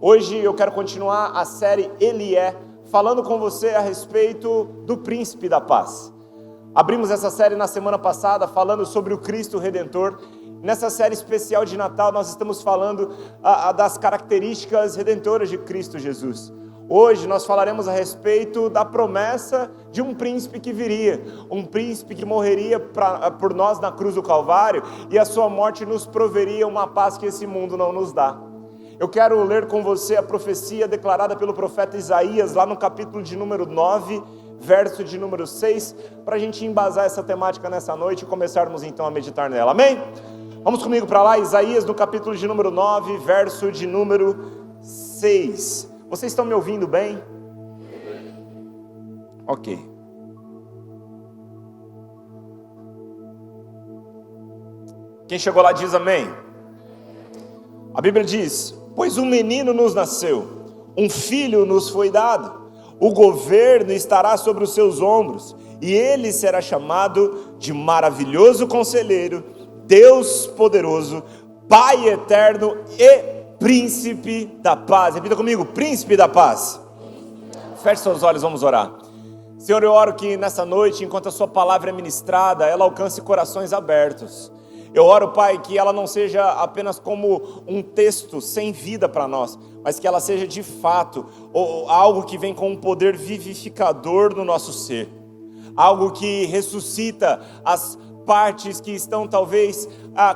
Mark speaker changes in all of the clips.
Speaker 1: Hoje eu quero continuar a série Ele é, falando com você a respeito do Príncipe da Paz. Abrimos essa série na semana passada falando sobre o Cristo Redentor. Nessa série especial de Natal nós estamos falando das características redentoras de Cristo Jesus. Hoje nós falaremos a respeito da promessa de um príncipe que viria, um príncipe que morreria por nós na cruz do Calvário, e a sua morte nos proveria uma paz que esse mundo não nos dá. Eu quero ler com você a profecia declarada pelo profeta Isaías, lá no capítulo de número 9, verso de número 6, para a gente embasar essa temática nessa noite e começarmos então a meditar nela, amém? Vamos comigo para lá, Isaías no capítulo de número 9, verso de número 6. Vocês estão me ouvindo bem? Ok. Quem chegou lá diz amém. A Bíblia diz: pois um menino nos nasceu, um filho nos foi dado, o governo estará sobre os seus ombros, e ele será chamado de Maravilhoso Conselheiro, Deus Poderoso, Pai Eterno e Príncipe da Paz. Repita comigo: Príncipe da Paz. Feche seus olhos, vamos orar. Senhor, eu oro que nessa noite, enquanto a sua palavra é ministrada, ela alcance corações abertos. Eu oro, Pai, que ela não seja apenas como um texto sem vida para nós, mas que ela seja de fato algo que vem com um poder vivificador no nosso ser, algo que ressuscita as partes que estão talvez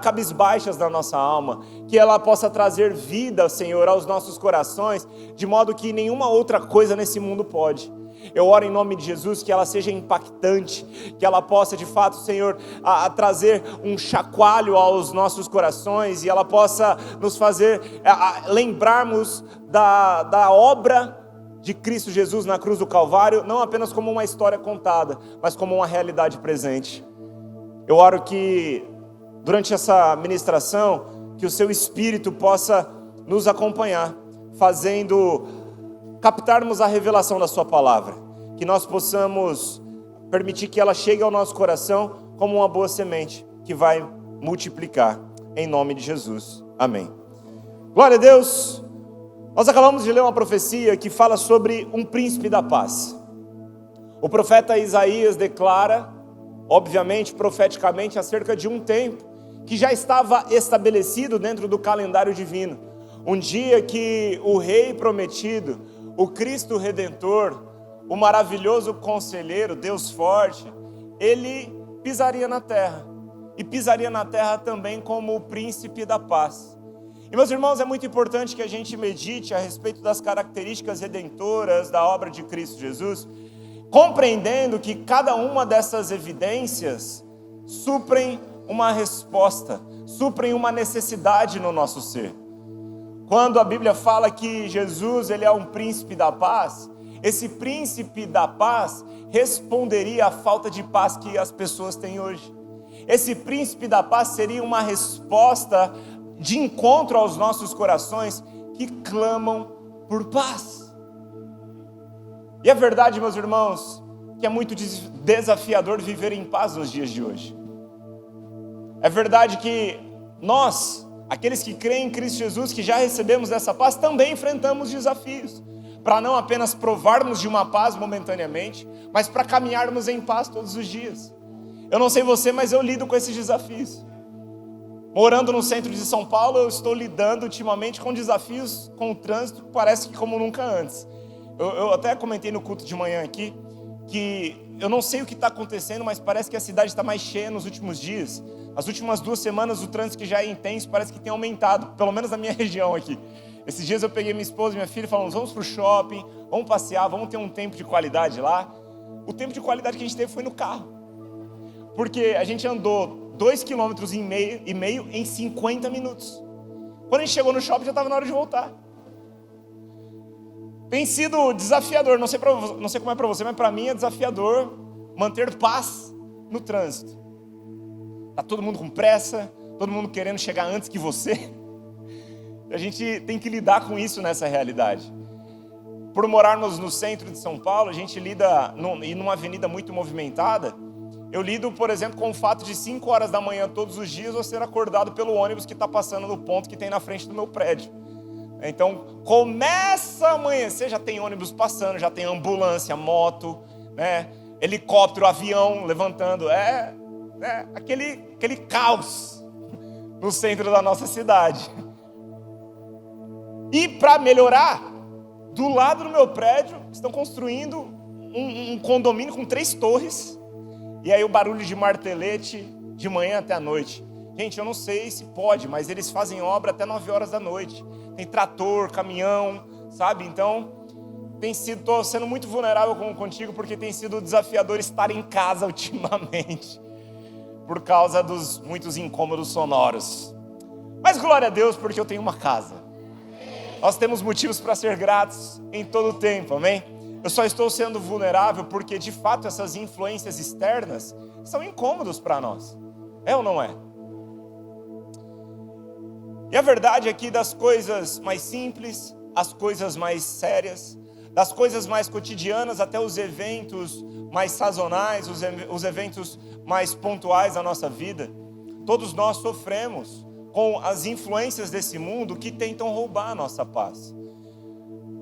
Speaker 1: cabisbaixas da nossa alma, que ela possa trazer vida, Senhor, aos nossos corações, de modo que nenhuma outra coisa nesse mundo pode. Eu oro em nome de Jesus que ela seja impactante, que ela possa de fato, Senhor, trazer um chacoalho aos nossos corações, e ela possa nos fazer lembrarmos da obra de Cristo Jesus na cruz do Calvário, não apenas como uma história contada, mas como uma realidade presente. Eu oro que durante essa ministração, que o seu Espírito possa nos acompanhar, captarmos a revelação da sua palavra, que nós possamos permitir que ela chegue ao nosso coração como uma boa semente, que vai multiplicar, em nome de Jesus, amém. Glória a Deus. Nós acabamos de ler uma profecia que fala sobre um príncipe da paz. O profeta Isaías declara, obviamente, profeticamente, acerca de um tempo que já estava estabelecido dentro do calendário divino. Um dia que o rei prometido, o Cristo Redentor, o maravilhoso conselheiro, Deus forte, ele pisaria na terra. E pisaria na terra também como o príncipe da paz. E meus irmãos, é muito importante que a gente medite a respeito das características redentoras da obra de Cristo Jesus, compreendendo que cada uma dessas evidências suprem uma resposta, suprem uma necessidade no nosso ser. Quando a Bíblia fala que Jesus ele é um príncipe da paz, esse príncipe da paz responderia à falta de paz que as pessoas têm hoje. Esse príncipe da paz seria uma resposta de encontro aos nossos corações que clamam por paz. E é verdade, meus irmãos, que é muito desafiador viver em paz nos dias de hoje. É verdade que nós, aqueles que creem em Cristo Jesus, que já recebemos essa paz, também enfrentamos desafios, para não apenas provarmos de uma paz momentaneamente, mas para caminharmos em paz todos os dias. Eu não sei você, mas eu lido com esses desafios. Morando no centro de São Paulo, eu estou lidando ultimamente com desafios com o trânsito, parece que como nunca antes. Eu até comentei no culto de manhã aqui, que eu não sei o que está acontecendo, mas parece que a cidade está mais cheia nos últimos dias. As últimas 2 semanas, o trânsito que já é intenso, parece que tem aumentado, pelo menos na minha região aqui. Esses dias eu peguei minha esposa e minha filha e falamos: vamos para o shopping, vamos passear, vamos ter um tempo de qualidade lá. O tempo de qualidade que a gente teve foi no carro. Porque a gente andou 2,5 km em 50 minutos. Quando a gente chegou no shopping, já estava na hora de voltar. Tem sido desafiador, não sei como é para você, mas para mim é desafiador manter paz no trânsito. Está todo mundo com pressa, todo mundo querendo chegar antes que você. A gente tem que lidar com isso nessa realidade. Por morarmos no centro de São Paulo, a gente lida numa avenida muito movimentada. Eu lido, por exemplo, com o fato de 5 horas da manhã todos os dias eu ser acordado pelo ônibus que está passando no ponto que tem na frente do meu prédio. Então, começa a amanhecer, já tem ônibus passando, já tem ambulância, moto, né? Helicóptero, avião levantando. Aquele caos no centro da nossa cidade. E para melhorar, do lado do meu prédio, estão construindo um condomínio com 3 torres. E aí o barulho de martelete de manhã até a noite. Gente, eu não sei se pode, mas eles fazem obra até 9 horas da noite. Tem trator, caminhão, sabe? Então, estou sendo muito vulnerável contigo, porque tem sido desafiador estar em casa ultimamente, por causa dos muitos incômodos sonoros. Mas glória a Deus, porque eu tenho uma casa. Nós temos motivos para ser gratos em todo o tempo, amém? Eu só estou sendo vulnerável porque, de fato, essas influências externas são incômodos para nós. É ou não é? E a verdade é que das coisas mais simples, as coisas mais sérias, das coisas mais cotidianas até os eventos mais sazonais, os eventos mais pontuais da nossa vida, todos nós sofremos com as influências desse mundo que tentam roubar a nossa paz.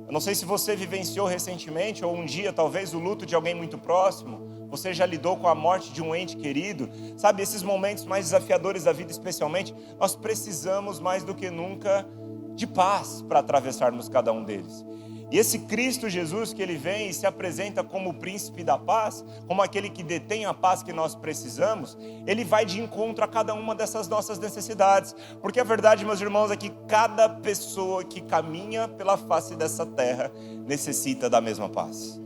Speaker 1: Eu não sei se você vivenciou recentemente, ou um dia talvez, o luto de alguém muito próximo. Você já lidou com a morte de um ente querido. Sabe, esses momentos mais desafiadores da vida especialmente, nós precisamos mais do que nunca de paz para atravessarmos cada um deles. E esse Cristo Jesus que ele vem e se apresenta como o príncipe da paz, como aquele que detém a paz que nós precisamos, ele vai de encontro a cada uma dessas nossas necessidades. Porque a verdade, meus irmãos, é que cada pessoa que caminha pela face dessa terra necessita da mesma paz.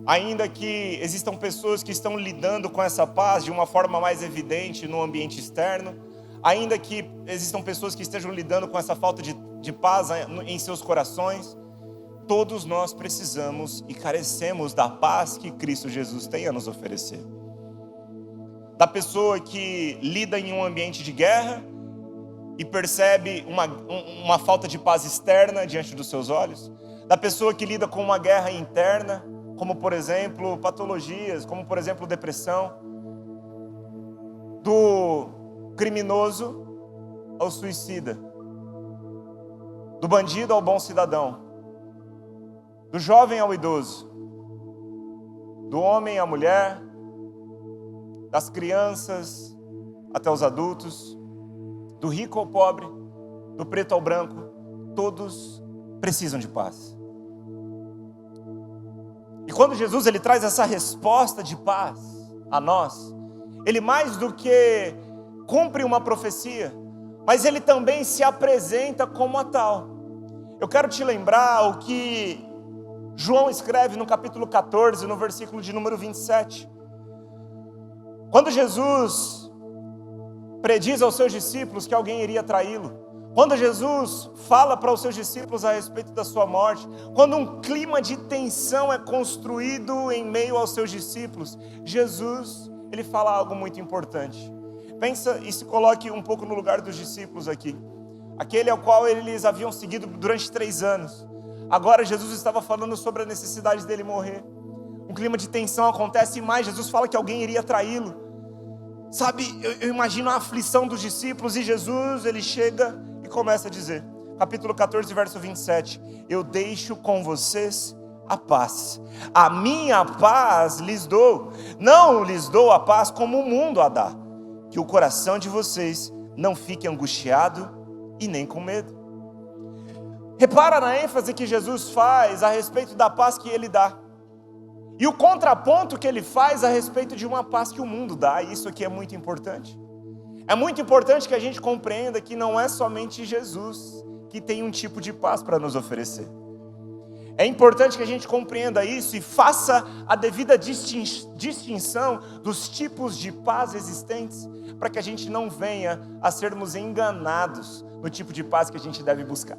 Speaker 1: Ainda que existam pessoas que estão lidando com essa paz de uma forma mais evidente no ambiente externo, ainda que existam pessoas que estejam lidando com essa falta de paz em seus corações, todos nós precisamos e carecemos da paz que Cristo Jesus tem a nos oferecer. Da pessoa que lida em um ambiente de guerra e percebe uma falta de paz externa diante dos seus olhos, da pessoa que lida com uma guerra interna, como por exemplo patologias, como por exemplo depressão, do criminoso ao suicida, do bandido ao bom cidadão, do jovem ao idoso, do homem à mulher, das crianças até os adultos, do rico ao pobre, do preto ao branco, todos precisam de paz. E quando Jesus ele traz essa resposta de paz a nós, ele mais do que cumpre uma profecia, mas ele também se apresenta como a tal. Eu quero te lembrar o que João escreve no capítulo 14, no versículo de número 27. Quando Jesus prediz aos seus discípulos que alguém iria traí-lo, quando Jesus fala para os seus discípulos a respeito da sua morte, quando um clima de tensão é construído em meio aos seus discípulos, Jesus, ele fala algo muito importante. Pensa e se coloque um pouco no lugar dos discípulos aqui. Aquele ao qual eles haviam seguido durante 3 anos. Agora Jesus estava falando sobre a necessidade dele morrer. Um clima de tensão acontece e mais, Jesus fala que alguém iria traí-lo. Sabe, eu imagino a aflição dos discípulos e Jesus, ele chega e começa a dizer, capítulo 14, verso 27, eu deixo com vocês a paz. A minha paz lhes dou. Não lhes dou a paz como o mundo a dá. Que o coração de vocês não fique angustiado e nem com medo. Repara na ênfase que Jesus faz a respeito da paz que ele dá. E o contraponto que ele faz a respeito de uma paz que o mundo dá. E isso aqui é muito importante. É muito importante que a gente compreenda que não é somente Jesus que tem um tipo de paz para nos oferecer. É importante que a gente compreenda isso e faça a devida distinção dos tipos de paz existentes, para que a gente não venha a sermos enganados no tipo de paz que a gente deve buscar.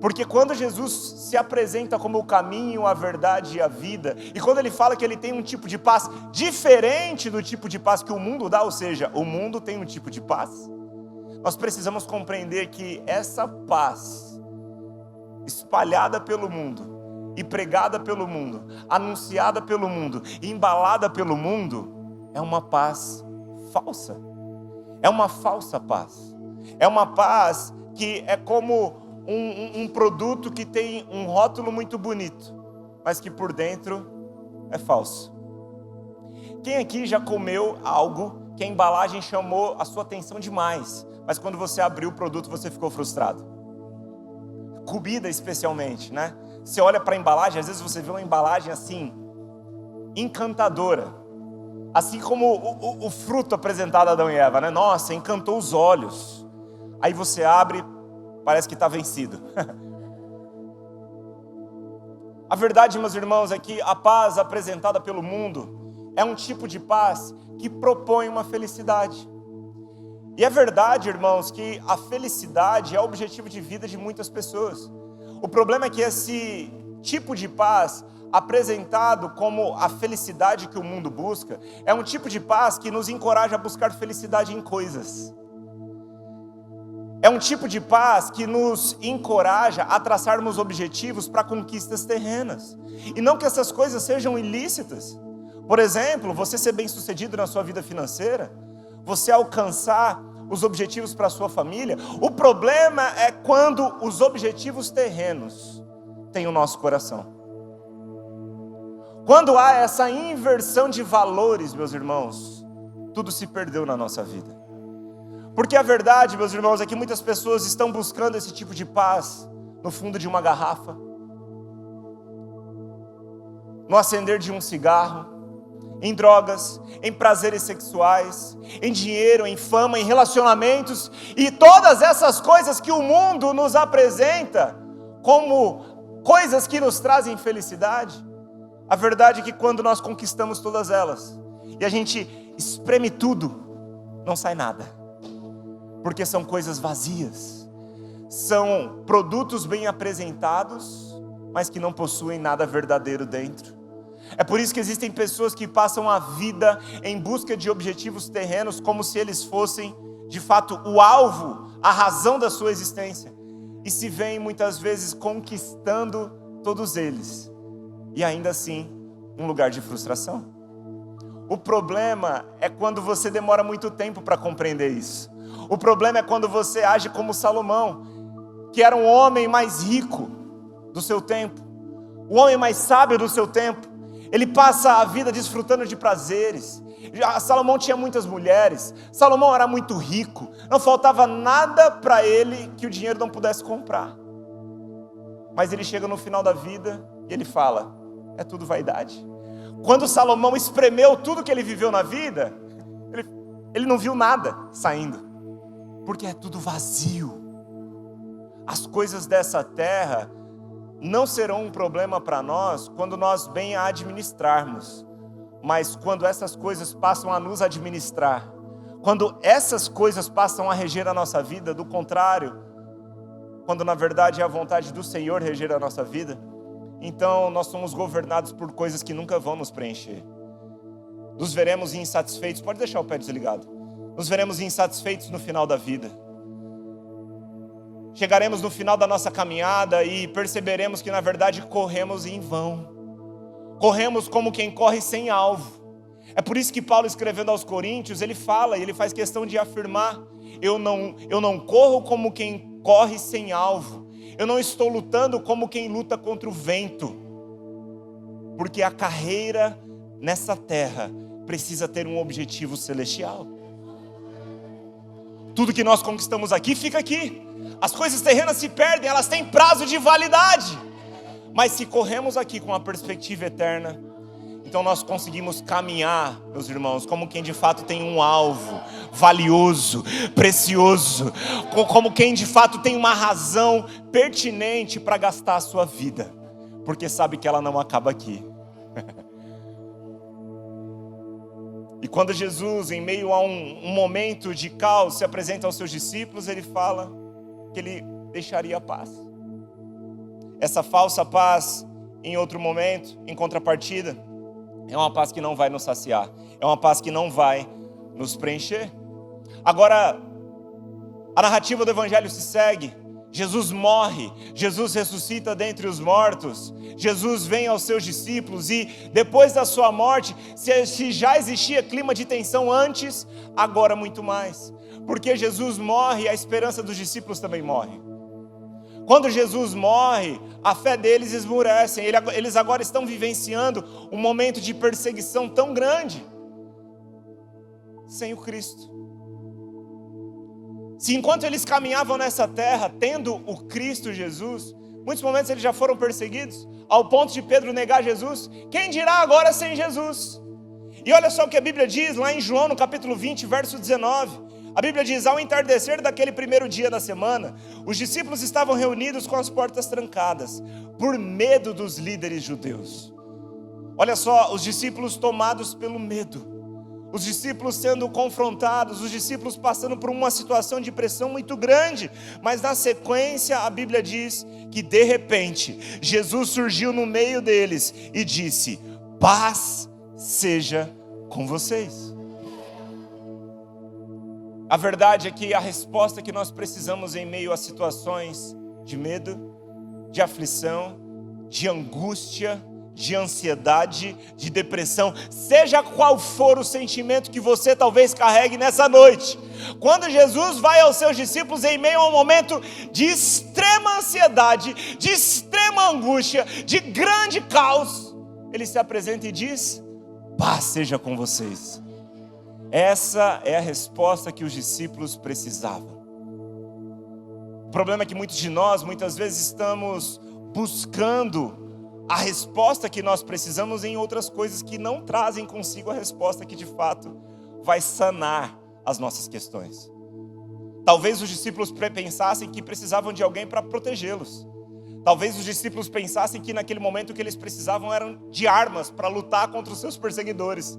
Speaker 1: Porque quando Jesus se apresenta como o caminho, a verdade e a vida, e quando ele fala que ele tem um tipo de paz diferente do tipo de paz que o mundo dá, ou seja, o mundo tem um tipo de paz, nós precisamos compreender que essa paz espalhada pelo mundo e pregada pelo mundo, anunciada pelo mundo e embalada pelo mundo, é uma paz falsa. É uma falsa paz. É uma paz que é como um produto que tem um rótulo muito bonito, mas que por dentro é falso. Quem aqui já comeu algo que a embalagem chamou a sua atenção demais, mas quando você abriu o produto você ficou frustrado? Comida especialmente, né? Você olha para a embalagem, às vezes você vê uma embalagem assim, encantadora, assim como o fruto apresentado a Adão e Eva, né? Nossa, encantou os olhos. Aí você abre, parece que está vencido. A verdade, meus irmãos, é que a paz apresentada pelo mundo é um tipo de paz que propõe uma felicidade. E é verdade, irmãos, que a felicidade é o objetivo de vida de muitas pessoas. O problema é que esse tipo de paz, apresentado como a felicidade que o mundo busca, é um tipo de paz que nos encoraja a buscar felicidade em coisas. É um tipo de paz que nos encoraja a traçarmos objetivos para conquistas terrenas. E não que essas coisas sejam ilícitas. Por exemplo, você ser bem-sucedido na sua vida financeira, você alcançar os objetivos para a sua família. O problema é quando os objetivos terrenos têm o nosso coração. Quando há essa inversão de valores, meus irmãos, tudo se perdeu na nossa vida. Porque a verdade, meus irmãos, é que muitas pessoas estão buscando esse tipo de paz no fundo de uma garrafa, no acender de um cigarro, em drogas, em prazeres sexuais, em dinheiro, em fama, em relacionamentos, e todas essas coisas que o mundo nos apresenta como coisas que nos trazem felicidade. A verdade é que quando nós conquistamos todas elas, e a gente espreme tudo, não sai nada, porque são coisas vazias, são produtos bem apresentados, mas que não possuem nada verdadeiro dentro. É por isso que existem pessoas que passam a vida em busca de objetivos terrenos, como se eles fossem, de fato, o alvo, a razão da sua existência. E se veem muitas vezes conquistando todos eles, e ainda assim, um lugar de frustração. O problema é quando você demora muito tempo para compreender isso. O problema é quando você age como Salomão, que era um homem mais rico do seu tempo, o homem mais sábio do seu tempo. Ele passa a vida desfrutando de prazeres. Salomão tinha muitas mulheres. Salomão era muito rico. Não faltava nada para ele que o dinheiro não pudesse comprar. Mas ele chega no final da vida e ele fala: é tudo vaidade. Quando Salomão espremeu tudo que ele viveu na vida, ele não viu nada saindo, porque é tudo vazio. As coisas dessa terra não serão um problema para nós quando nós bem a administrarmos, mas quando essas coisas passam a nos administrar, quando essas coisas passam a reger a nossa vida, do contrário, quando na verdade é a vontade do Senhor reger a nossa vida, então nós somos governados por coisas que nunca vão nos preencher. Nos veremos insatisfeitos, pode deixar o pé desligado, nos veremos insatisfeitos no final da vida. Chegaremos no final da nossa caminhada e perceberemos que na verdade corremos em vão. Corremos como quem corre sem alvo. É por isso que Paulo, escrevendo aos Coríntios, ele fala, e ele faz questão de afirmar: eu não corro como quem corre sem alvo. Eu não estou lutando como quem luta contra o vento. Porque a carreira nessa terra precisa ter um objetivo celestial. Tudo que nós conquistamos aqui fica aqui. As coisas terrenas se perdem, elas têm prazo de validade. Mas se corremos aqui com a perspectiva eterna, então nós conseguimos caminhar, meus irmãos, como quem de fato tem um alvo valioso, precioso, como quem de fato tem uma razão pertinente para gastar a sua vida, porque sabe que ela não acaba aqui. E quando Jesus, em meio a um momento de caos, se apresenta aos seus discípulos, ele fala que ele deixaria a paz. Essa falsa paz, em outro momento, em contrapartida, é uma paz que não vai nos saciar, é uma paz que não vai nos preencher. Agora, a narrativa do Evangelho se segue. Jesus morre, Jesus ressuscita dentre os mortos, Jesus vem aos seus discípulos e depois da sua morte, se já existia clima de tensão antes, agora muito mais. Porque Jesus morre, a esperança dos discípulos também morre. Quando Jesus morre, a fé deles esmurece. Eles agora estão vivenciando um momento de perseguição tão grande sem o Cristo. Se enquanto eles caminhavam nessa terra, tendo o Cristo Jesus, muitos momentos eles já foram perseguidos, ao ponto de Pedro negar Jesus, quem dirá agora sem Jesus? E olha só o que a Bíblia diz lá em João, no capítulo 20, verso 19. A Bíblia diz: ao entardecer daquele primeiro dia da semana, os discípulos estavam reunidos com as portas trancadas, por medo dos líderes judeus. Olha só, os discípulos tomados pelo medo, os discípulos sendo confrontados, os discípulos passando por uma situação de pressão muito grande. Mas na sequência a Bíblia diz que de repente Jesus surgiu no meio deles e disse: paz seja com vocês. A verdade é que a resposta que nós precisamos em meio a situações de medo, de aflição, de angústia, de ansiedade, de depressão, seja qual for o sentimento que você talvez carregue nessa noite, quando Jesus vai aos seus discípulos em meio a um momento de extrema ansiedade, de extrema angústia, de grande caos, ele se apresenta e diz: paz seja com vocês. Essa é a resposta que os discípulos precisavam. O problema é que muitos de nós, muitas vezes, estamos buscando a resposta que nós precisamos em outras coisas que não trazem consigo a resposta que de fato vai sanar as nossas questões. Talvez os discípulos pensassem que precisavam de alguém para protegê-los. Talvez os discípulos pensassem que naquele momento o que eles precisavam eram de armas para lutar contra os seus perseguidores.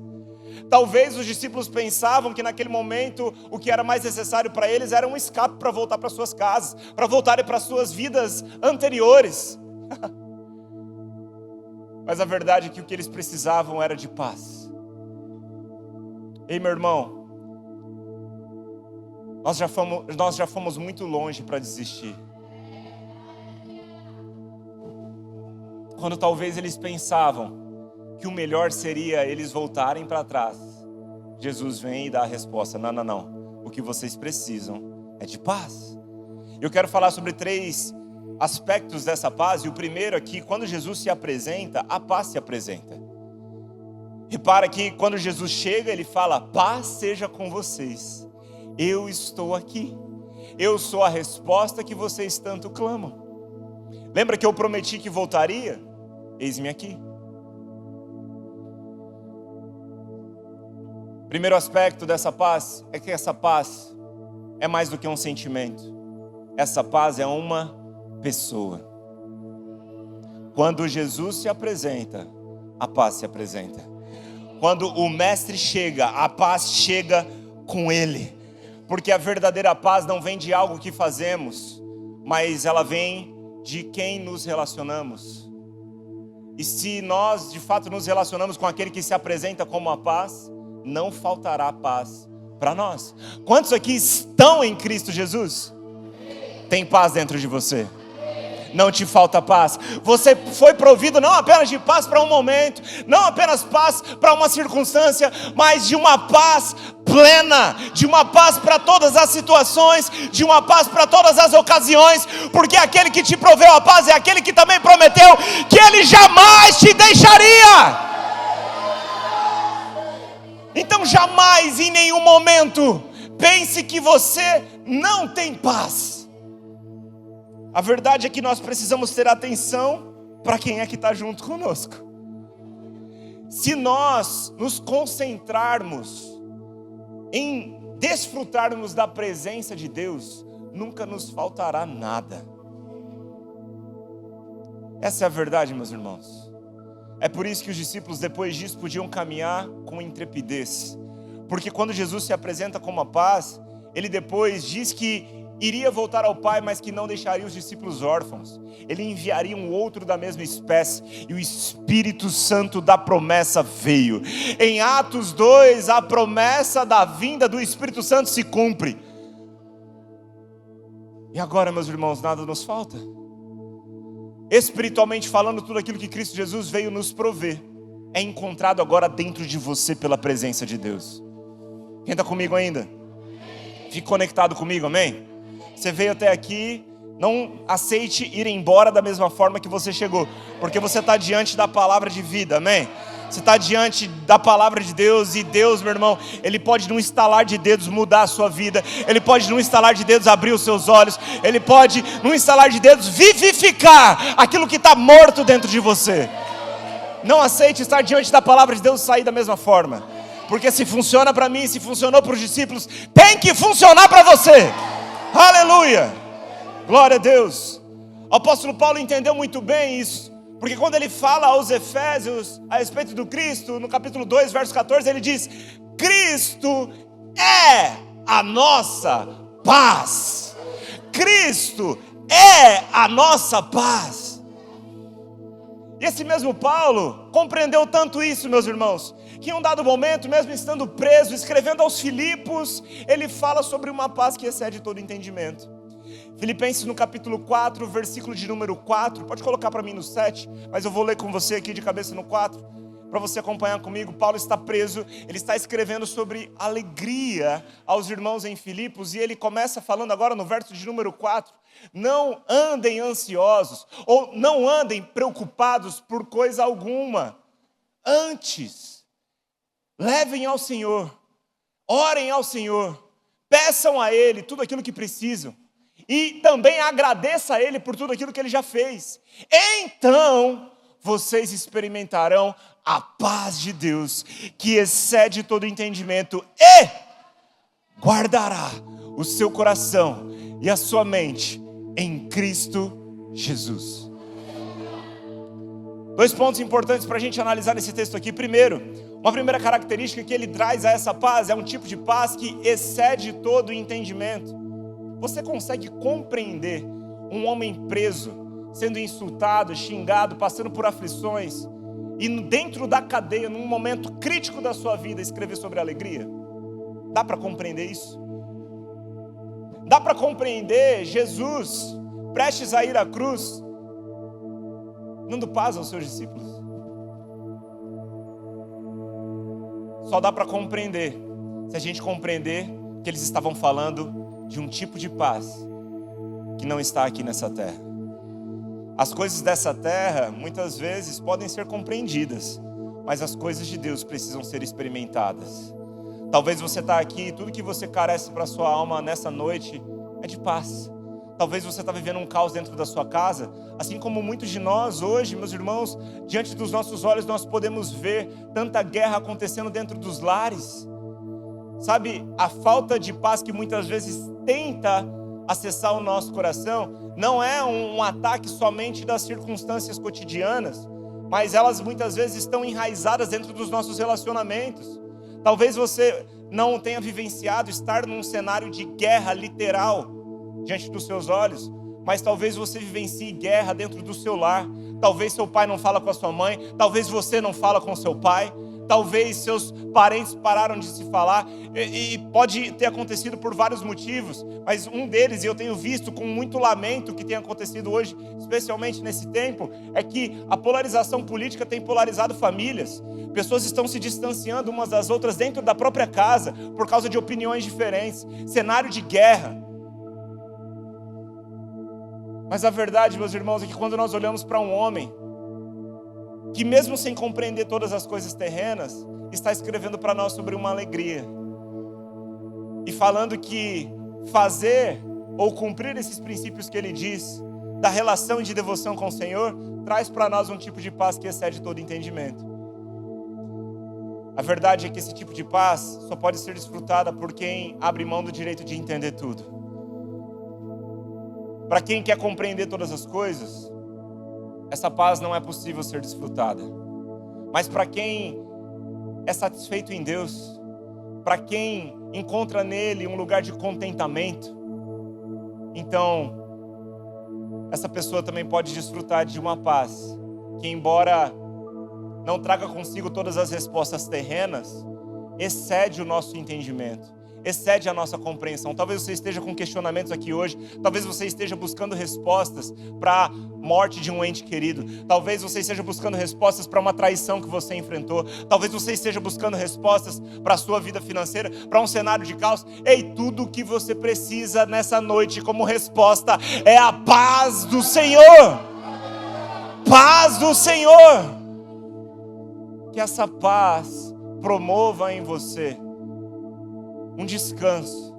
Speaker 1: Talvez os discípulos pensavam que naquele momento o que era mais necessário para eles era um escape para voltar para suas casas, para voltarem para suas vidas anteriores. Mas a verdade é que o que eles precisavam era de paz. Ei, meu irmão, nós já fomos muito longe para desistir. Quando talvez eles pensavam que o melhor seria eles voltarem para trás, Jesus vem e dá a resposta: não. O que vocês precisam é de paz. Eu quero falar sobre 3 aspectos dessa paz, e o primeiro aqui, quando Jesus se apresenta, a paz se apresenta. Repara que quando Jesus chega, ele fala: paz seja com vocês, eu estou aqui, eu sou a resposta que vocês tanto clamam. Lembra que eu prometi que voltaria? Eis-me aqui. Primeiro aspecto dessa paz é que essa paz é mais do que um sentimento. Essa paz é uma pessoa. Quando Jesus se apresenta, a paz se apresenta. Quando o mestre chega, a paz chega com ele. Porque a verdadeira paz não vem de algo que fazemos, mas ela vem de quem nos relacionamos. E se nós de fato nos relacionamos com aquele que se apresenta como a paz, não faltará paz para nós. Quantos aqui estão em Cristo Jesus? Tem paz dentro de você. Não te falta paz. Você foi provido não apenas de paz para um momento, não apenas paz para uma circunstância, mas de uma paz plena, de uma paz para todas as situações, de uma paz para todas as ocasiões, porque aquele que te proveu a paz é aquele que também prometeu que ele jamais te deixaria. Então jamais, em nenhum momento, pense que você não tem paz. A verdade é que nós precisamos ter atenção para quem é que está junto conosco. Se nós nos concentrarmos em desfrutarmos da presença de Deus, nunca nos faltará nada. Essa é a verdade, meus irmãos. É por isso que os discípulos depois disso podiam caminhar com intrepidez. Porque quando Jesus se apresenta como a paz, ele depois diz que iria voltar ao Pai, mas que não deixaria os discípulos órfãos. Ele enviaria um outro da mesma espécie, e o Espírito Santo da promessa veio. Em Atos 2, a promessa da vinda do Espírito Santo se cumpre. E agora, meus irmãos, nada nos falta. Espiritualmente falando, tudo aquilo que Cristo Jesus veio nos prover é encontrado agora dentro de você pela presença de Deus. Quem está comigo ainda? Fique conectado comigo, amém? Você veio até aqui, não aceite ir embora da mesma forma que você chegou, porque você está diante da palavra de vida, amém? Você está diante da palavra de Deus, e Deus, meu irmão, Ele pode num estalar de dedos mudar a sua vida, Ele pode num estalar de dedos abrir os seus olhos, Ele pode num estalar de dedos vivificar aquilo que está morto dentro de você. Não aceite estar diante da palavra de Deus e sair da mesma forma, porque se funciona para mim, se funcionou para os discípulos, tem que funcionar para você. Aleluia, glória a Deus. O apóstolo Paulo entendeu muito bem isso, porque quando ele fala aos Efésios a respeito do Cristo, no capítulo 2, verso 14, ele diz: Cristo é a nossa paz. Cristo é a nossa paz. E esse mesmo Paulo compreendeu tanto isso, meus irmãos, que em um dado momento, mesmo estando preso, escrevendo aos Filipos, ele fala sobre uma paz que excede todo entendimento. Filipenses no capítulo 4, versículo de número 4, pode colocar para mim no 7, mas eu vou ler com você aqui de cabeça no 4, para você acompanhar comigo. Paulo está preso, ele está escrevendo sobre alegria aos irmãos em Filipos, e ele começa falando agora no verso de número 4, não andem ansiosos, ou não andem preocupados por coisa alguma, antes, levem ao Senhor, orem ao Senhor, peçam a Ele tudo aquilo que precisam, e também agradeça a Ele por tudo aquilo que Ele já fez. Então vocês experimentarão a paz de Deus, que excede todo entendimento, e guardará o seu coração e a sua mente em Cristo Jesus. 2 pontos importantes para a gente analisar nesse texto aqui. Primeiro, uma primeira característica que ele traz a essa paz é um tipo de paz que excede todo entendimento. Você consegue compreender um homem preso, sendo insultado, xingado, passando por aflições, e dentro da cadeia, num momento crítico da sua vida, escrever sobre alegria? Dá para compreender isso? Dá para compreender Jesus, prestes a ir à cruz, dando paz aos seus discípulos? Só dá para compreender se a gente compreender que eles estavam falando de um tipo de paz que não está aqui nessa terra. As coisas dessa terra muitas vezes podem ser compreendidas, mas as coisas de Deus precisam ser experimentadas. Talvez você está aqui e tudo que você carece para a sua alma nessa noite é de paz. Talvez você está vivendo um caos dentro da sua casa, assim como muitos de nós hoje, meus irmãos, diante dos nossos olhos nós podemos ver tanta guerra acontecendo dentro dos lares. Sabe, a falta de paz que muitas vezes tenta acessar o nosso coração não é um ataque somente das circunstâncias cotidianas, mas elas muitas vezes estão enraizadas dentro dos nossos relacionamentos. Talvez você não tenha vivenciado estar num cenário de guerra literal diante dos seus olhos, mas talvez você vivencie guerra dentro do seu lar. Talvez seu pai não fala com a sua mãe, talvez você não fala com seu pai, talvez seus parentes pararam de se falar, e pode ter acontecido por vários motivos, mas um deles, e eu tenho visto com muito lamento que tem acontecido hoje, especialmente nesse tempo, é que a polarização política tem polarizado famílias. Pessoas estão se distanciando umas das outras dentro da própria casa, por causa de opiniões diferentes, cenário de guerra. Mas a verdade, meus irmãos, é que quando nós olhamos para um homem que mesmo sem compreender todas as coisas terrenas, está escrevendo para nós sobre uma alegria, e falando que fazer ou cumprir esses princípios que ele diz, da relação e de devoção com o Senhor, traz para nós um tipo de paz que excede todo entendimento. A verdade é que esse tipo de paz só pode ser desfrutada por quem abre mão do direito de entender tudo. Para quem quer compreender todas as coisas, essa paz não é possível ser desfrutada. Mas para quem é satisfeito em Deus, para quem encontra nele um lugar de contentamento, então essa pessoa também pode desfrutar de uma paz que, embora não traga consigo todas as respostas terrenas, excede o nosso entendimento, excede a nossa compreensão. Talvez você esteja com questionamentos aqui hoje, talvez você esteja buscando respostas para a morte de um ente querido, talvez você esteja buscando respostas para uma traição que você enfrentou, talvez você esteja buscando respostas para a sua vida financeira, para um cenário de caos. Ei, tudo o que você precisa nessa noite como resposta é a paz do Senhor. Paz do Senhor. Que essa paz promova em você um descanso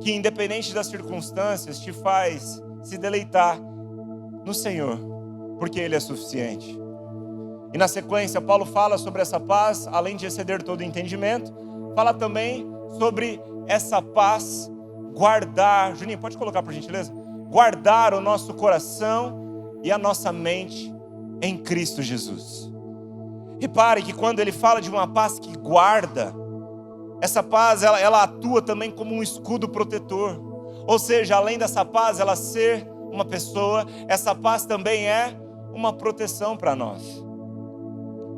Speaker 1: que, independente das circunstâncias, te faz se deleitar no Senhor, porque Ele é suficiente. E na sequência, Paulo fala sobre essa paz, além de exceder todo entendimento, fala também sobre essa paz guardar. Juninho, pode colocar por gentileza? Guardar o nosso coração e a nossa mente em Cristo Jesus. Repare que quando ele fala de uma paz que guarda, essa paz ela atua também como um escudo protetor. Ou seja, além dessa paz ela ser uma pessoa, essa paz também é uma proteção para nós.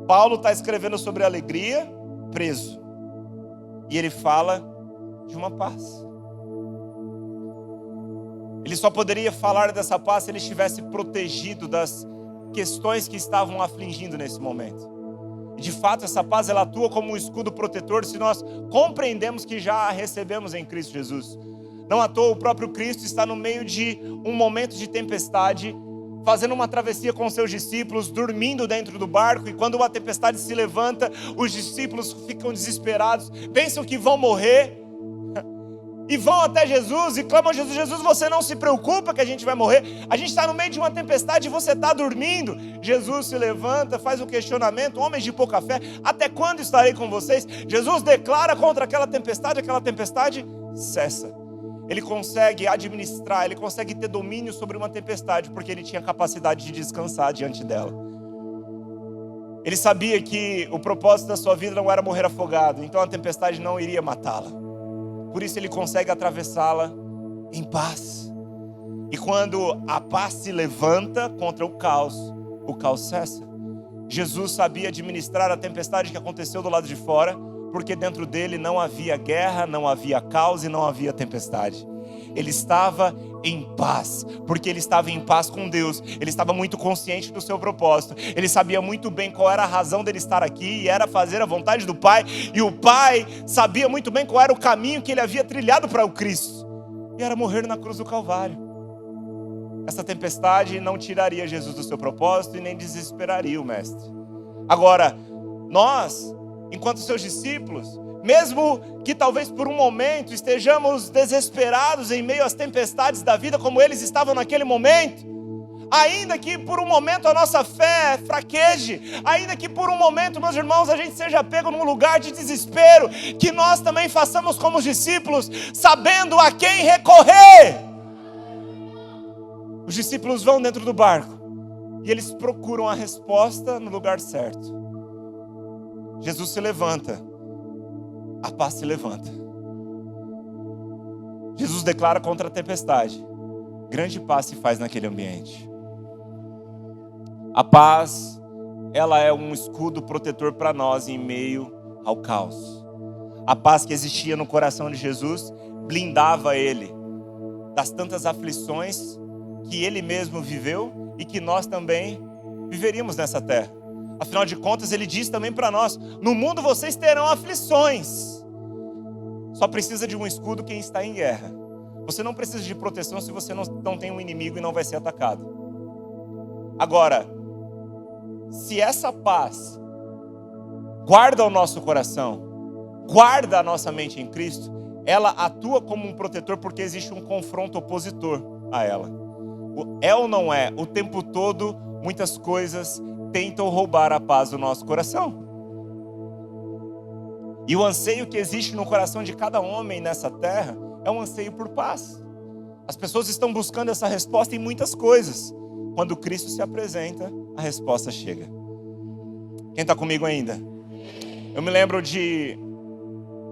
Speaker 1: Paulo está escrevendo sobre alegria, preso. E ele fala de uma paz. Ele só poderia falar dessa paz se ele estivesse protegido das questões que estavam afligindo nesse momento. E de fato essa paz ela atua como um escudo protetor se nós compreendemos que já a recebemos em Cristo Jesus. Não à toa o próprio Cristo está no meio de um momento de tempestade, fazendo uma travessia com seus discípulos, dormindo dentro do barco, e quando uma tempestade se levanta, os discípulos ficam desesperados, pensam que vão morrer, e vão até Jesus e clamam a Jesus: Jesus, você não se preocupa que a gente vai morrer, a gente está no meio de uma tempestade e você está dormindo. Jesus se levanta, faz um questionamento: homens de pouca fé, até quando estarei com vocês? Jesus declara contra aquela tempestade cessa. Ele consegue administrar, ele consegue ter domínio sobre uma tempestade, porque ele tinha capacidade de descansar diante dela. Ele sabia que o propósito da sua vida não era morrer afogado, então a tempestade não iria matá-la. Por isso ele consegue atravessá-la em paz. E quando a paz se levanta contra o caos cessa. Jesus sabia administrar a tempestade que aconteceu do lado de fora, porque dentro dele não havia guerra, não havia caos e não havia tempestade. Ele estava em paz, porque ele estava em paz com Deus. Ele estava muito consciente do seu propósito. Ele sabia muito bem qual era a razão dele estar aqui, e era fazer a vontade do Pai. E o Pai sabia muito bem qual era o caminho que ele havia trilhado para o Cristo, e era morrer na cruz do Calvário. Essa tempestade não tiraria Jesus do seu propósito e nem desesperaria o Mestre. Agora, nós, enquanto seus discípulos, mesmo que talvez por um momento estejamos desesperados em meio às tempestades da vida, como eles estavam naquele momento, ainda que por um momento a nossa fé fraqueje, ainda que por um momento, meus irmãos, a gente seja pego num lugar de desespero, que nós também façamos como os discípulos, sabendo a quem recorrer. Os discípulos vão dentro do barco e eles procuram a resposta no lugar certo. Jesus se levanta, a paz se levanta. Jesus declara contra a tempestade, grande paz se faz naquele ambiente. A paz, ela é um escudo protetor para nós em meio ao caos. A paz que existia no coração de Jesus blindava ele das tantas aflições que ele mesmo viveu e que nós também viveríamos nessa terra. Afinal de contas, ele diz também para nós: no mundo vocês terão aflições. Só precisa de um escudo quem está em guerra. Você não precisa de proteção se você não tem um inimigo e não vai ser atacado. Agora, se essa paz guarda o nosso coração, guarda a nossa mente em Cristo, ela atua como um protetor, porque existe um confronto opositor a ela. É ou não é? O tempo todo, muitas coisas tentam roubar a paz do nosso coração. E o anseio que existe no coração de cada homem nessa terra é um anseio por paz. As pessoas estão buscando essa resposta em muitas coisas. Quando Cristo se apresenta, a resposta chega. Quem está comigo ainda? Eu me lembro de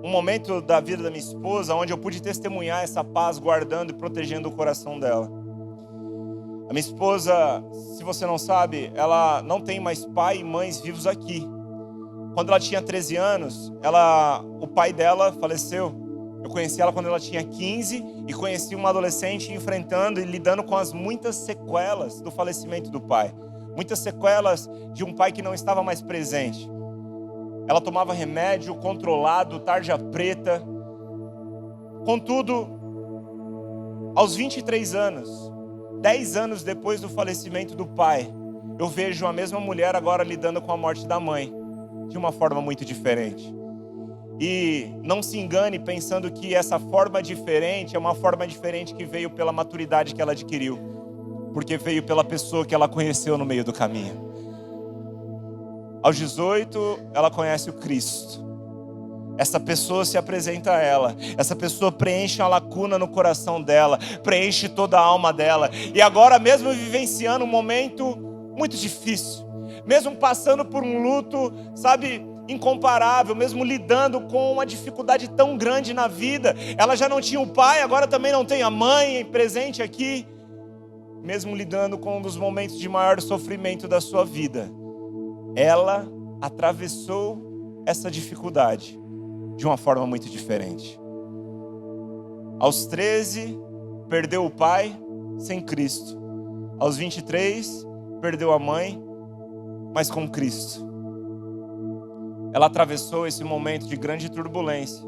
Speaker 1: um momento da vida da minha esposa, onde eu pude testemunhar essa paz, guardando e protegendo o coração dela. A minha esposa, se você não sabe, ela não tem mais pai e mães vivos aqui. Quando ela tinha 13 anos, o pai dela faleceu. Eu conheci ela quando ela tinha 15 e conheci uma adolescente enfrentando e lidando com as muitas sequelas do falecimento do pai. Muitas sequelas de um pai que não estava mais presente. Ela tomava remédio controlado, tarja preta. Contudo, aos 23 anos, 10 anos depois do falecimento do pai, eu vejo a mesma mulher agora lidando com a morte da mãe, de uma forma muito diferente. E não se engane pensando que essa forma diferente é uma forma diferente que veio pela maturidade que ela adquiriu, porque veio pela pessoa que ela conheceu no meio do caminho. Aos 18, ela conhece o Cristo. Essa pessoa se apresenta a ela. Essa pessoa preenche uma lacuna no coração dela, preenche toda a alma dela. E agora, mesmo vivenciando um momento muito difícil, mesmo passando por um luto, sabe, incomparável, mesmo lidando com uma dificuldade tão grande na vida, ela já não tinha o pai, agora também não tem a mãe presente aqui. Mesmo lidando com um dos momentos de maior sofrimento da sua vida, ela atravessou essa dificuldade de uma forma muito diferente. Aos 13, perdeu o pai sem Cristo. Aos 23, perdeu a mãe, mas com Cristo. Ela atravessou esse momento de grande turbulência,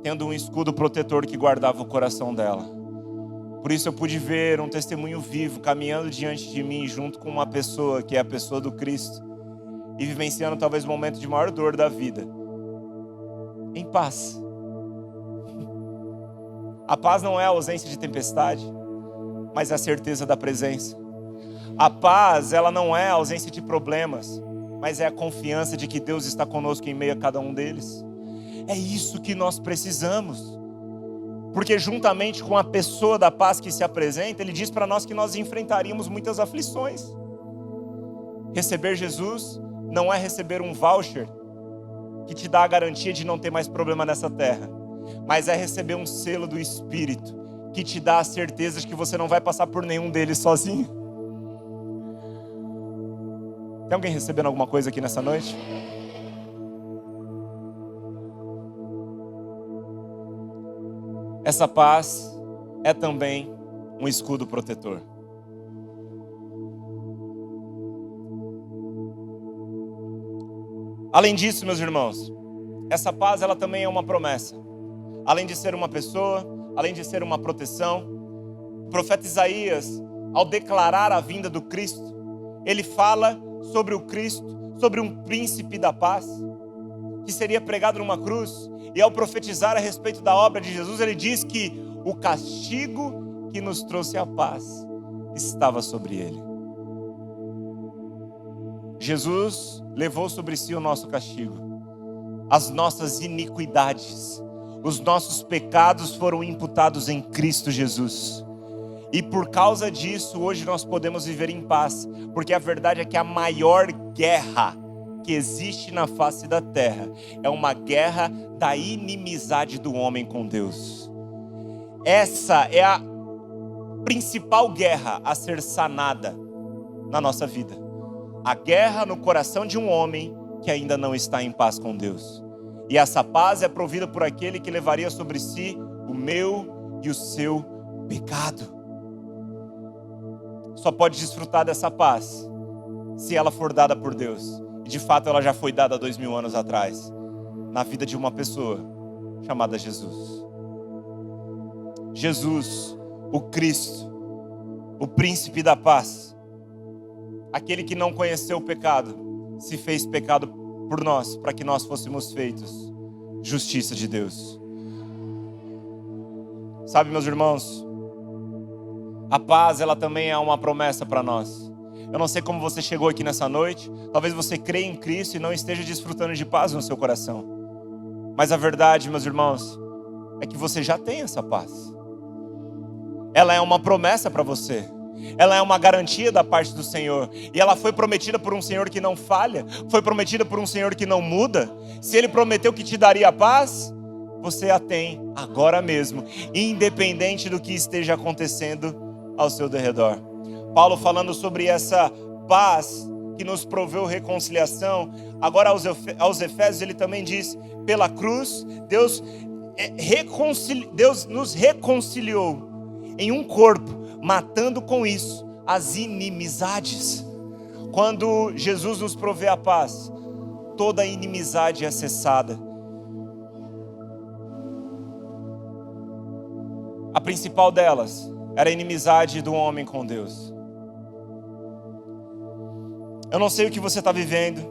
Speaker 1: tendo um escudo protetor que guardava o coração dela. Por isso eu pude ver um testemunho vivo caminhando diante de mim, junto com uma pessoa que é a pessoa do Cristo, e vivenciando talvez o momento de maior dor da vida, em paz. A paz não é a ausência de tempestade, mas é a certeza da presença. A paz, ela não é a ausência de problemas, mas é a confiança de que Deus está conosco em meio a cada um deles. É isso que nós precisamos. Porque juntamente com a pessoa da paz que se apresenta, Ele diz para nós que nós enfrentaríamos muitas aflições. Receber Jesus não é receber um voucher que te dá a garantia de não ter mais problema nessa terra, mas é receber um selo do Espírito que te dá a certeza de que você não vai passar por nenhum deles sozinho. Tem alguém recebendo alguma coisa aqui nessa noite? Essa paz é também um escudo protetor. Além disso, meus irmãos, essa paz ela também é uma promessa. Além de ser uma pessoa, além de ser uma proteção, o profeta Isaías, ao declarar a vinda do Cristo, ele fala sobre o Cristo, sobre um príncipe da paz, que seria pregado numa cruz. E ao profetizar a respeito da obra de Jesus, ele diz que o castigo que nos trouxe a paz estava sobre ele. Jesus levou sobre si o nosso castigo, as nossas iniquidades, os nossos pecados foram imputados em Cristo Jesus. E por causa disso, hoje nós podemos viver em paz, porque a verdade é que a maior guerra que existe na face da terra é uma guerra da inimizade do homem com Deus. Essa é a principal guerra a ser sanada na nossa vida. A guerra no coração de um homem que ainda não está em paz com Deus. E essa paz é provida por aquele que levaria sobre si o meu e o seu pecado. Só pode desfrutar dessa paz se ela for dada por Deus. E de fato ela já foi dada há 2000 anos atrás, na vida de uma pessoa chamada Jesus. Jesus, o Cristo, o príncipe da paz, aquele que não conheceu o pecado, se fez pecado por nós, para que nós fôssemos feitos justiça de Deus. Sabe, meus irmãos, a paz ela também é uma promessa para nós. Eu não sei como você chegou aqui nessa noite, talvez você creia em Cristo e não esteja desfrutando de paz no seu coração. Mas a verdade, meus irmãos, é que você já tem essa paz. Ela é uma promessa para você. Ela é uma garantia da parte do Senhor. E ela foi prometida por um Senhor que não falha. Foi prometida por um Senhor que não muda. Se Ele prometeu que te daria paz, você a tem agora mesmo, independente do que esteja acontecendo ao seu derredor. Paulo falando sobre essa paz que nos proveu reconciliação. Agora aos Efésios ele também diz, pela cruz, Deus nos reconciliou em um corpo, matando com isso as inimizades. Quando Jesus nos provê a paz, toda a inimizade é cessada. A principal delas era a inimizade do homem com Deus. Eu não sei o que você está vivendo,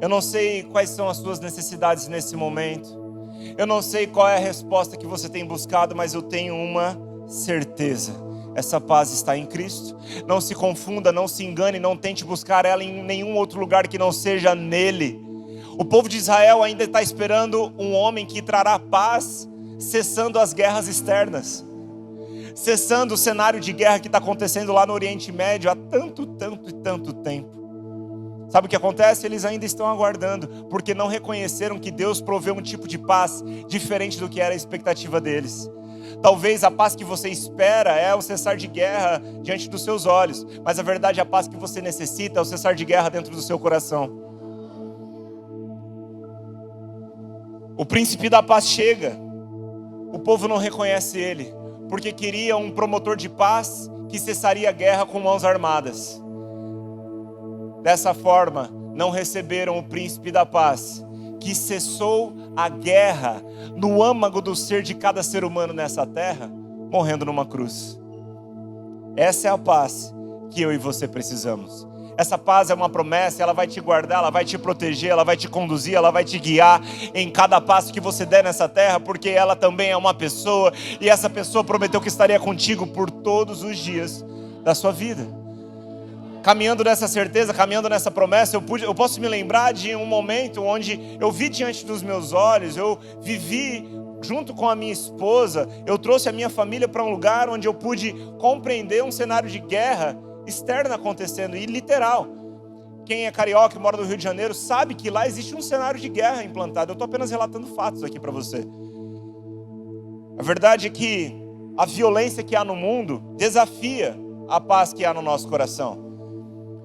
Speaker 1: eu não sei quais são as suas necessidades nesse momento, eu não sei qual é a resposta que você tem buscado, mas eu tenho uma certeza: essa paz está em Cristo. Não se confunda, não se engane, não tente buscar ela em nenhum outro lugar que não seja nele. O povo de Israel ainda está esperando um homem que trará paz, cessando as guerras externas, cessando o cenário de guerra que está acontecendo lá no Oriente Médio há tanto tempo. Sabe o que acontece? Eles ainda estão aguardando, porque não reconheceram que Deus proveu um tipo de paz diferente do que era a expectativa deles. Talvez a paz que você espera é o cessar de guerra diante dos seus olhos, mas a verdade, a paz que você necessita é o cessar de guerra dentro do seu coração. O príncipe da paz chega, o povo não reconhece ele, porque queria um promotor de paz que cessaria a guerra com mãos armadas. Dessa forma, não receberam o príncipe da paz, que cessou a guerra no âmago do ser de cada ser humano nessa terra, morrendo numa cruz. Essa é a paz que eu e você precisamos. Essa paz é uma promessa, ela vai te guardar, ela vai te proteger, ela vai te conduzir, ela vai te guiar em cada passo que você der nessa terra, porque ela também é uma pessoa, e essa pessoa prometeu que estaria contigo por todos os dias da sua vida. Caminhando nessa certeza, caminhando nessa promessa, eu posso me lembrar de um momento onde eu vi diante dos meus olhos, eu vivi junto com a minha esposa, eu trouxe a minha família para um lugar onde eu pude compreender um cenário de guerra externa acontecendo, e literal. Quem é carioca e mora no Rio de Janeiro sabe que lá existe um cenário de guerra implantado. Eu estou apenas relatando fatos aqui para você. A verdade é que a violência que há no mundo desafia a paz que há no nosso coração.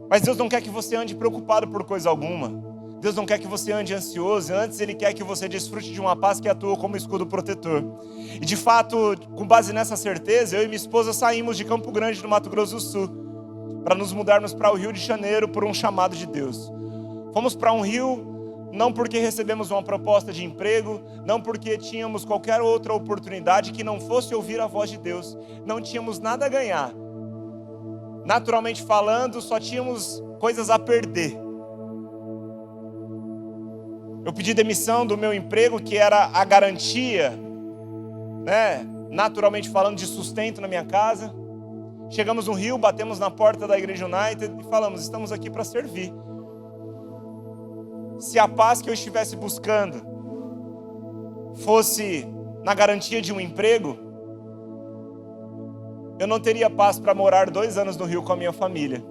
Speaker 1: Mas Deus não quer que você ande preocupado por coisa alguma. Deus não quer que você ande ansioso. Antes Ele quer que você desfrute de uma paz que atua como escudo protetor. E de fato, com base nessa certeza, eu e minha esposa saímos de Campo Grande, no Mato Grosso do Sul, para nos mudarmos para o Rio de Janeiro por um chamado de Deus. Fomos para um Rio não porque recebemos uma proposta de emprego, não porque tínhamos qualquer outra oportunidade que não fosse ouvir a voz de Deus. Não tínhamos nada a ganhar. Naturalmente falando, só tínhamos coisas a perder. Eu pedi demissão do meu emprego, que era a garantia, naturalmente falando, de sustento na minha casa. Chegamos no Rio, batemos na porta da Igreja United e falamos: estamos aqui para servir. Se a paz que eu estivesse buscando fosse na garantia de um emprego, eu não teria paz para morar 2 anos no Rio com a minha família.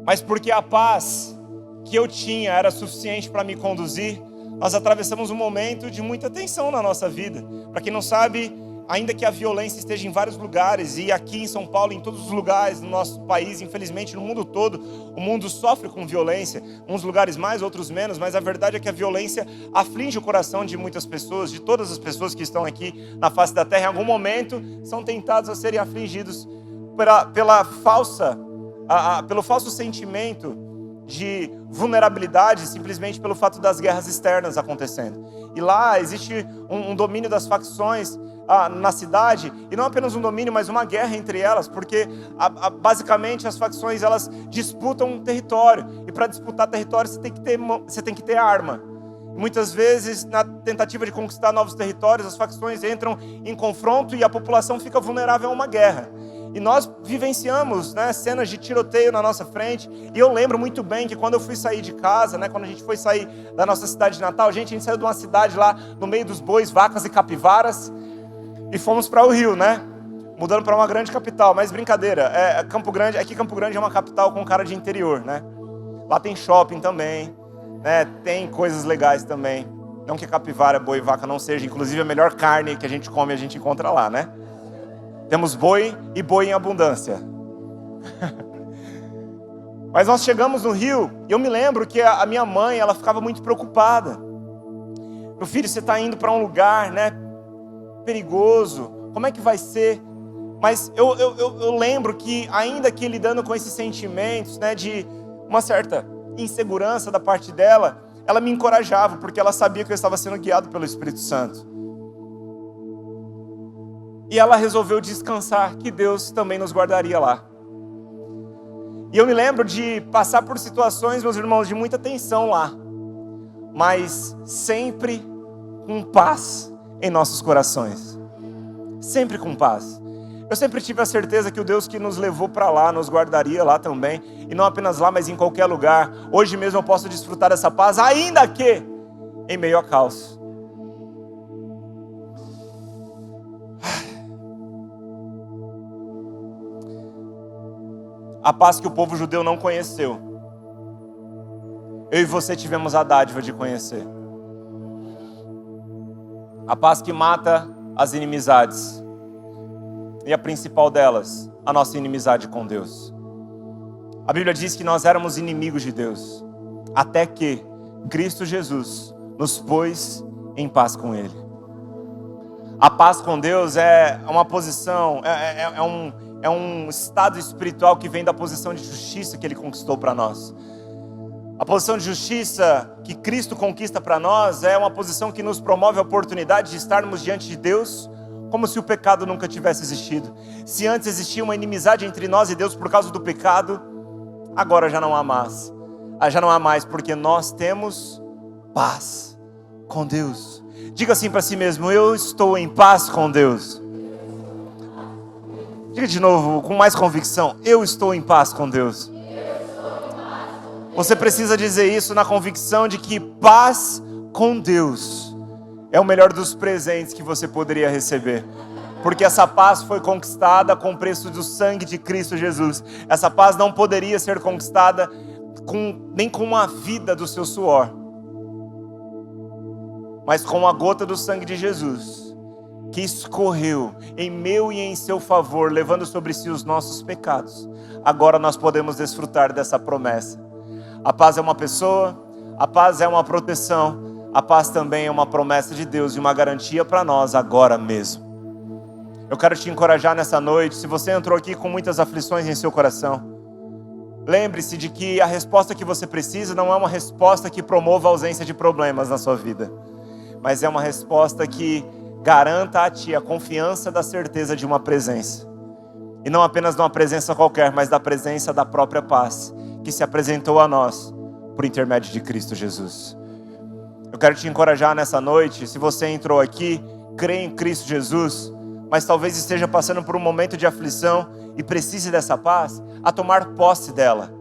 Speaker 1: Mas porque a paz que eu tinha era suficiente para me conduzir, nós atravessamos um momento de muita tensão na nossa vida. Para quem não sabe, ainda que a violência esteja em vários lugares, e aqui em São Paulo, em todos os lugares do nosso país, infelizmente no mundo todo, o mundo sofre com violência, uns lugares mais, outros menos, mas a verdade é que a violência aflige o coração de muitas pessoas, de todas as pessoas que estão aqui na face da terra. Em algum momento são tentados a serem afligidos pelo falso sentimento de vulnerabilidade, simplesmente pelo fato das guerras externas acontecendo. E lá existe um domínio das facções na cidade, e não apenas um domínio, mas uma guerra entre elas, porque basicamente as facções, elas disputam um território, e para disputar território você tem que ter arma. Muitas vezes, na tentativa de conquistar novos territórios, as facções entram em confronto e a população fica vulnerável a uma guerra. E nós vivenciamos cenas de tiroteio na nossa frente. E eu lembro muito bem que quando eu fui sair de casa, quando a gente foi sair da nossa cidade de Natal, a gente saiu de uma cidade lá no meio dos bois, vacas e capivaras, e fomos para o Rio, mudando para uma grande capital. Mas brincadeira, Campo Grande é uma capital com cara de interior, Lá tem shopping também, tem coisas legais também. Não que capivara, boi e vaca não seja, inclusive a melhor carne que a gente come, a gente encontra lá, Temos boi e boi em abundância. Mas nós chegamos no Rio e eu me lembro que a minha mãe, ela ficava muito preocupada. Meu filho, você está indo para um lugar, né, perigoso, como é que vai ser? Mas eu lembro que ainda que lidando com esses sentimentos, né, de uma certa insegurança da parte dela, ela me encorajava, porque ela sabia que eu estava sendo guiado pelo Espírito Santo. E ela resolveu descansar, que Deus também nos guardaria lá. E eu me lembro de passar por situações, meus irmãos, de muita tensão lá, mas sempre com paz em nossos corações. Sempre com paz. Eu sempre tive a certeza que o Deus que nos levou para lá, nos guardaria lá também, e não apenas lá, mas em qualquer lugar. Hoje mesmo eu posso desfrutar dessa paz, ainda que em meio a caos. A paz que o povo judeu não conheceu, eu e você tivemos a dádiva de conhecer. A paz que mata as inimizades. E a principal delas, a nossa inimizade com Deus. A Bíblia diz que nós éramos inimigos de Deus, até que Cristo Jesus nos pôs em paz com Ele. A paz com Deus é uma posição, é um estado espiritual que vem da posição de justiça que Ele conquistou para nós. A posição de justiça que Cristo conquista para nós é uma posição que nos promove a oportunidade de estarmos diante de Deus como se o pecado nunca tivesse existido. Se antes existia uma inimizade entre nós e Deus por causa do pecado, agora já não há mais. Já não há mais, porque nós temos paz com Deus. Diga assim para si mesmo: eu estou em paz com Deus. Diga de novo, com mais convicção: eu estou em paz com Deus. Você precisa dizer isso na convicção de que paz com Deus é o melhor dos presentes que você poderia receber. Porque essa paz foi conquistada com o preço do sangue de Cristo Jesus. Essa paz não poderia ser conquistada nem com a vida do seu suor, mas com a gota do sangue de Jesus, que escorreu em meu e em seu favor, levando sobre si os nossos pecados. Agora nós podemos desfrutar dessa promessa. A paz é uma pessoa, a paz é uma proteção, a paz também é uma promessa de Deus e uma garantia para nós agora mesmo. Eu quero te encorajar nessa noite. Se você entrou aqui com muitas aflições em seu coração, lembre-se de que a resposta que você precisa não é uma resposta que promova a ausência de problemas na sua vida, mas é uma resposta que garanta a ti a confiança da certeza de uma presença. E não apenas de uma presença qualquer, mas da presença da própria paz, que se apresentou a nós por intermédio de Cristo Jesus. Eu quero te encorajar nessa noite. Se você entrou aqui, crê em Cristo Jesus, mas talvez esteja passando por um momento de aflição e precise dessa paz, a tomar posse dela.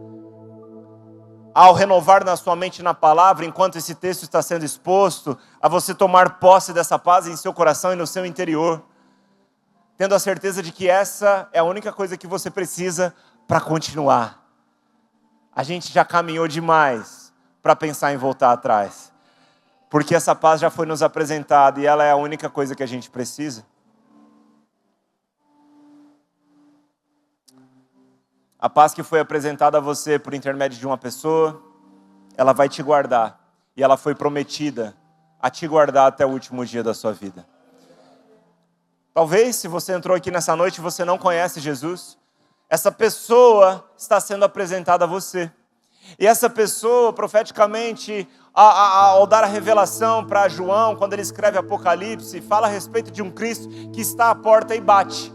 Speaker 1: Ao renovar na sua mente na palavra, enquanto esse texto está sendo exposto, a você tomar posse dessa paz em seu coração e no seu interior, tendo a certeza de que essa é a única coisa que você precisa para continuar. A gente já caminhou demais para pensar em voltar atrás, porque essa paz já foi nos apresentada e ela é a única coisa que a gente precisa. A paz que foi apresentada a você por intermédio de uma pessoa, ela vai te guardar. E ela foi prometida a te guardar até o último dia da sua vida. Talvez, se você entrou aqui nessa noite e você não conhece Jesus, essa pessoa está sendo apresentada a você. E essa pessoa, profeticamente, ao dar a revelação para João, quando ele escreve Apocalipse, fala a respeito de um Cristo que está à porta e bate.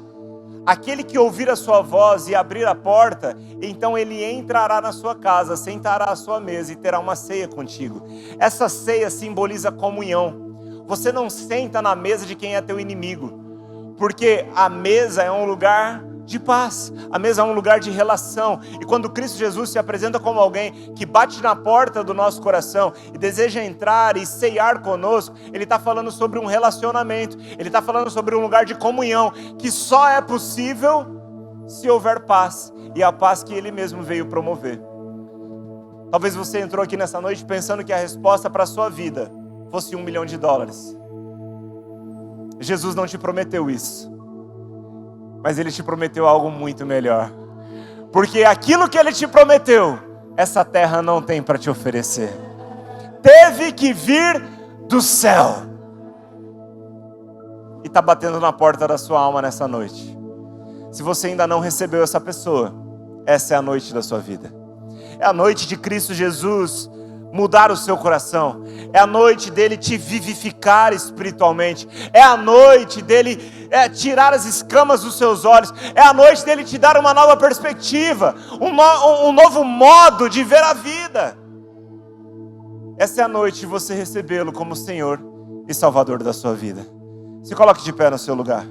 Speaker 1: Aquele que ouvir a sua voz e abrir a porta, então ele entrará na sua casa, sentará à sua mesa e terá uma ceia contigo. Essa ceia simboliza comunhão. Você não senta na mesa de quem é teu inimigo, porque a mesa é um lugar de paz, a mesa é um lugar de relação. E quando Cristo Jesus se apresenta como alguém que bate na porta do nosso coração e deseja entrar e ceiar conosco, Ele está falando sobre um relacionamento, Ele está falando sobre um lugar de comunhão, que só é possível se houver paz, e a paz que Ele mesmo veio promover. Talvez você entrou aqui nessa noite pensando que a resposta para a sua vida fosse $1 milhão. Jesus não te prometeu isso, mas Ele te prometeu algo muito melhor. porque aquilo que Ele te prometeu, essa terra não tem para te oferecer. Teve que vir do céu. E está batendo na porta da sua alma nessa noite. Se você ainda não recebeu essa pessoa, essa é a noite da sua vida. É a noite de Cristo Jesus mudar o seu coração. É a noite dele te vivificar espiritualmente. É a noite dele tirar as escamas dos seus olhos. É a noite dele te dar uma nova perspectiva, um novo modo de ver a vida. Essa é a noite de você recebê-lo como Senhor e Salvador da sua vida. Se coloque de pé no seu lugar.